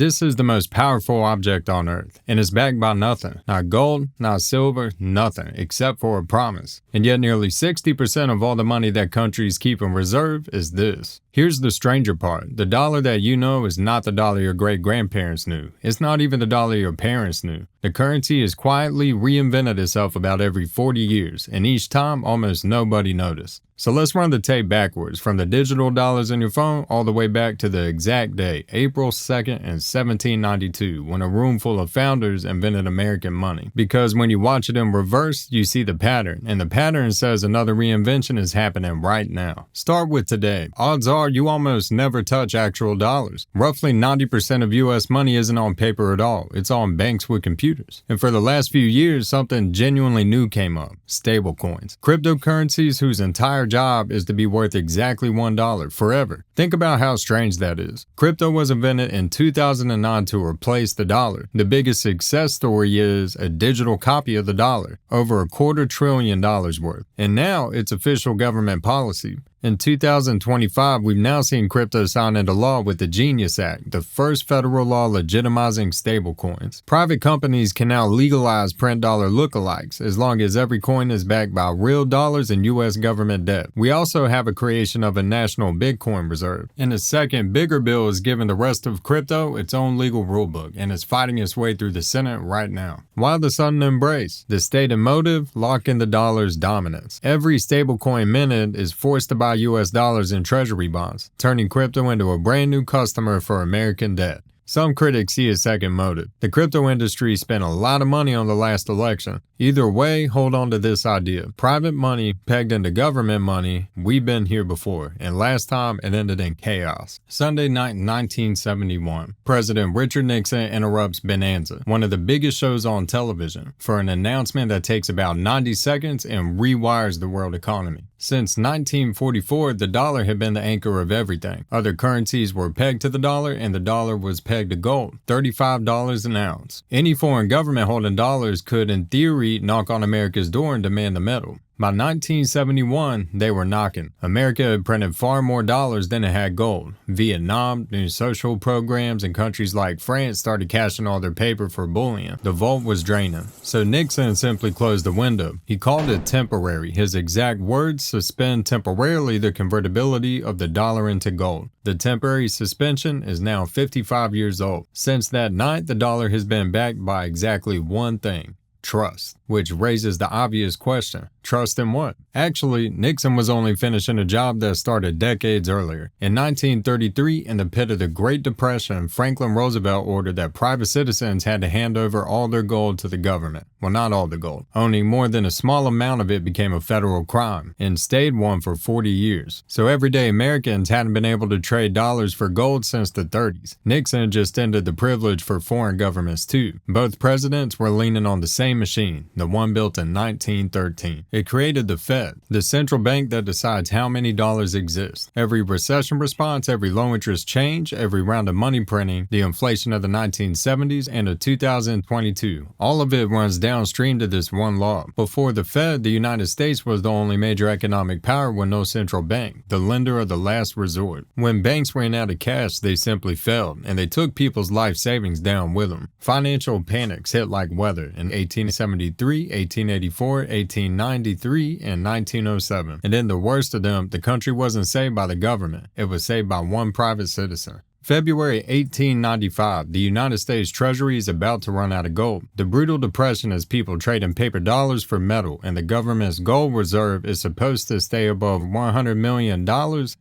This is the most powerful object on Earth, and it's backed by nothing. Not gold, not silver, nothing, except for a promise. And yet nearly 60% of all the money that countries keep in reserve is this. Here's the stranger part. The dollar that you know is not the dollar your great-grandparents knew. It's not even the dollar your parents knew. The currency has quietly reinvented itself about every 40 years, and each time almost nobody noticed. So let's run the tape backwards, from the digital dollars in your phone all the way back to the exact day, April 2nd in 1792, when a room full of founders invented American money. Because when you watch it in reverse, you see the pattern, and the pattern says another reinvention is happening right now. Start with today. Odds are you almost never touch actual dollars. Roughly 90% of US money isn't on paper at all. It's on banks with computers. And for the last few years, something genuinely new came up. Stablecoins. Cryptocurrencies whose entire job is to be worth exactly $1 forever. Think about how strange that is. Crypto was invented in 2009 to replace the dollar. The biggest success story is a digital copy of the dollar, over $250 billion worth. And now it's official government policy. In 2025, we've now seen crypto signed into law with the Genius Act, the first federal law legitimizing stablecoins. Private companies can now legalize print dollar lookalikes as long as every coin is backed by real dollars and U.S. government debt. We also have a creation of a national Bitcoin reserve. And a second, bigger bill is giving the rest of crypto its own legal rulebook, and it's fighting its way through the Senate right now. Why the sudden embrace? The stated motive? Lock in the dollar's dominance. Every stablecoin minted is forced to buy US dollars in treasury bonds, turning crypto into a brand new customer for American debt. Some critics see a second motive. The crypto industry spent a lot of money on the last election. Either way, hold on to this idea. Private money pegged into government money, we've been here before, and last time it ended in chaos. Sunday night in 1971, President Richard Nixon interrupts Bonanza, one of the biggest shows on television, for an announcement that takes about 90 seconds and rewires the world economy. Since 1944, the dollar had been the anchor of everything. Other currencies were pegged to the dollar, and the dollar was pegged to gold, $35 an ounce. Any foreign government holding dollars could, in theory, knock on America's door and demand the metal. By 1971, they were knocking. America had printed far more dollars than it had gold. Vietnam, new social programs, and countries like France started cashing all their paper for bullion. The vault was draining. So Nixon simply closed the window. He called it temporary. His exact words: suspend temporarily the convertibility of the dollar into gold. The temporary suspension is now 55 years old. Since that night, the dollar has been backed by exactly one thing: trust. Which raises the obvious question: trust in what? Actually, Nixon was only finishing a job that started decades earlier. In 1933, in the pit of the Great Depression, Franklin Roosevelt ordered that private citizens had to hand over all their gold to the government. Well, not all the gold. Owning more than a small amount of it became a federal crime, and stayed one for 40 years. So everyday Americans hadn't been able to trade dollars for gold since the 30s. Nixon just ended the privilege for foreign governments too. Both presidents were leaning on the same machine, the one built in 1913. It created the Fed, the central bank that decides how many dollars exist. Every recession response, every low interest change, every round of money printing, the inflation of the 1970s and of 2022, all of it runs downstream to this one law. Before the Fed, the United States was the only major economic power with no central bank, the lender of the last resort. When banks ran out of cash, they simply failed, and they took people's life savings down with them. Financial panics hit like weather in 1873, 1884, 1893, and 1907. And in the worst of them, the country wasn't saved by the government. It was saved by one private citizen. February 1895, the United States Treasury is about to run out of gold. The brutal depression has people trading paper dollars for metal, and the government's gold reserve is supposed to stay above $100 million,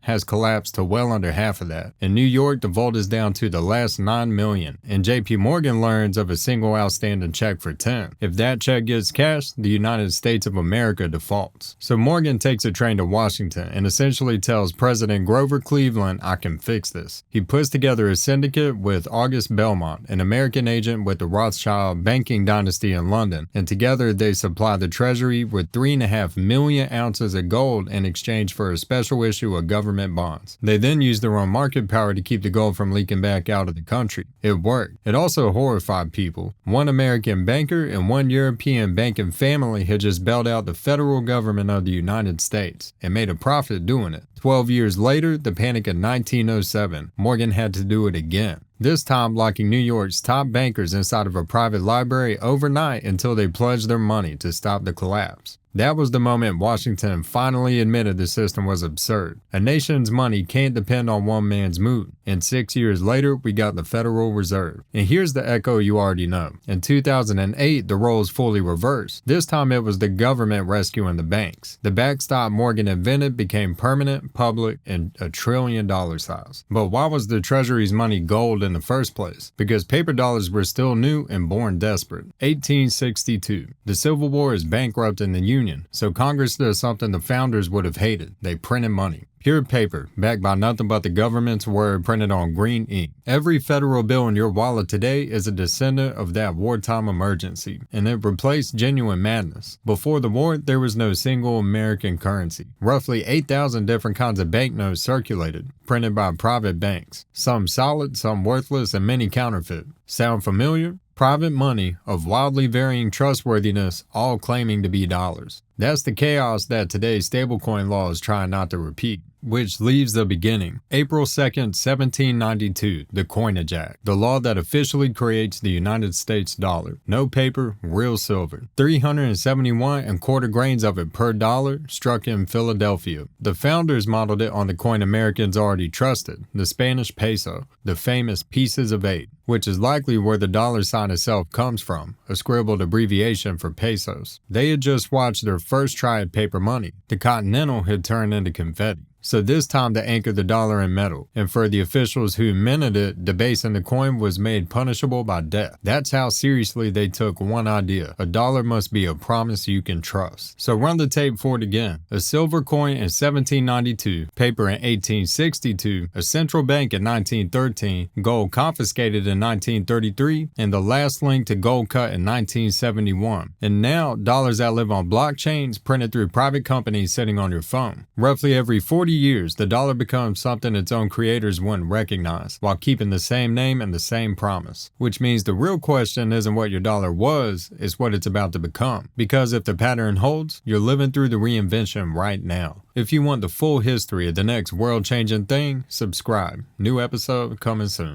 has collapsed to well under half of that. In New York, the vault is down to the last $9 million, and JP Morgan learns of a single outstanding check for 10. If that check gets cashed, the United States of America defaults. So Morgan takes a train to Washington and essentially tells President Grover Cleveland, "I can fix this." He puts together a syndicate with August Belmont, an American agent with the Rothschild banking dynasty in London, and together they supply the Treasury with 3.5 million ounces of gold in exchange for a special issue of government bonds. They then use their own market power to keep the gold from leaking back out of the country. It worked. It also horrified people. One American banker and one European banking family had just bailed out the federal government of the United States and made a profit doing it. 12 years later, the panic of 1907, Morgan had to do it again. this time locking New York's top bankers inside of a private library overnight until they pledged their money to stop the collapse. That was the moment Washington finally admitted the system was absurd. A nation's money can't depend on one man's mood. And 6 years later, we got the Federal Reserve. And here's the echo you already know. In 2008, the roles fully reversed. This time it was the government rescuing the banks. The backstop Morgan invented became permanent, public, and $1 trillion size. But why was the Treasury's money gold in the first place? Because paper dollars were still new and born desperate. 1862. The Civil War is bankrupting the Union. So Congress does something the founders would have hated. They printed money. Pure paper, backed by nothing but the government's word printed on green ink. Every federal bill in your wallet today is a descendant of that wartime emergency, and it replaced genuine madness. Before the war, there was no single American currency. Roughly 8,000 different kinds of banknotes circulated, printed by private banks. Some solid, some worthless, and many counterfeit. Sound familiar? Private money of wildly varying trustworthiness, all claiming to be dollars. That's the chaos that today's stablecoin law is trying not to repeat. Which leaves the beginning. April 2nd, 1792, the Coinage Act, the law that officially creates the United States dollar. No paper, real silver. 371 and quarter grains of it per dollar, struck in Philadelphia. The founders modeled it on the coin Americans already trusted, the Spanish peso, the famous pieces of 8, which is likely where the dollar sign itself comes from, a scribbled abbreviation for pesos. They had just watched their first try at paper money. The Continental had turned into confetti. So this time they anchored the dollar in metal, and for the officials who minted it, debasing the coin was made punishable by death. That's how seriously they took one idea. A dollar must be a promise you can trust. So run the tape for it again. A silver coin in 1792, paper in 1862, a central bank in 1913, gold confiscated in 1933, and the last link to gold cut in 1971. And now, dollars that live on blockchains printed through private companies sitting on your phone. Roughly every 40 years, the dollar becomes something its own creators wouldn't recognize, while keeping the same name and the same promise. Which means the real question isn't what your dollar was, it's what it's about to become. Because if the pattern holds, you're living through the reinvention right now. If you want the full history of the next world-changing thing, subscribe. New episode coming soon.